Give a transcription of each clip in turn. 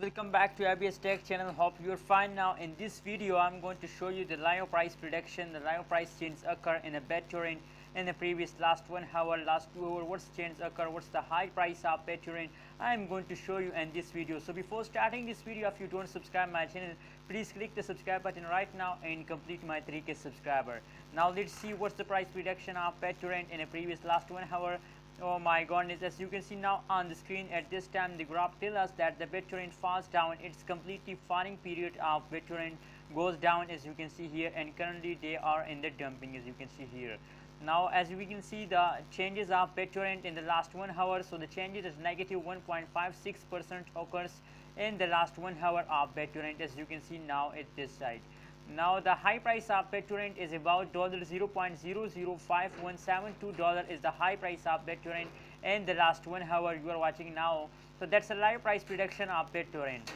Welcome back to ABS Tech channel. Hope you're fine. Now in this video I'm going to show you the live price prediction, the live price change occur in a Bittorrent in the previous last 1 hour, last 2 hour, what's change occur, what's the high price of Bittorrent. I'm going to show you in this video. So before starting this video, if you don't subscribe my channel, please click the subscribe button right now and complete my 3K subscriber. Now let's see what's the price prediction of Bittorrent in a previous last 1 hour. Oh my goodness, as you can see now on the screen, at this time the graph tells us that the Bittorrent falls down. It's completely falling period of Bittorrent goes down, as you can see here, and currently they are in the dumping, as you can see here. Now as we can see the changes of Bittorrent in the last 1 hour, so the changes is negative 1.56% occurs in the last 1 hour of Bittorrent, as you can see now at this side. Now the high price of Bittorrent is about $0.005172 is the high price of Bittorrent in the last 1 hour you are watching now. So that's a live price prediction of Bittorrent.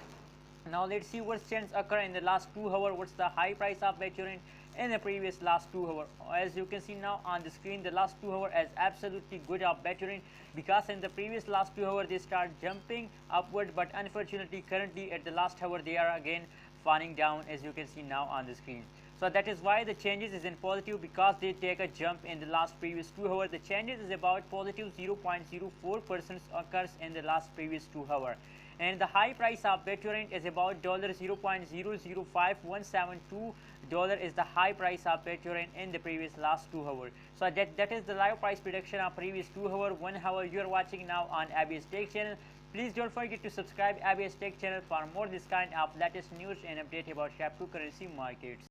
Now let's see what change occur in the last 2 hours. What's the high price of Bittorrent in the previous last 2 hours? As you can see now on the screen, the last 2 hours is absolutely good of Bittorrent, because in the previous last 2 hours they start jumping upward, but unfortunately currently at the last hour they are again falling down, as you can see now on the screen. So that is why the changes is in positive, because they take a jump in the last previous 2 hours. The changes is about positive 0.04% occurs in the last previous 2 hours. And the high price of Bittorrent is about $0.005172 is the high price of Bittorrent in the previous last 2 hours. So that is the live price prediction of previous 2 hours, 1 hour you are watching now on ABS Tech channel. Please don't forget to subscribe ABS Tech channel for more this kind of latest news and update about cryptocurrency markets.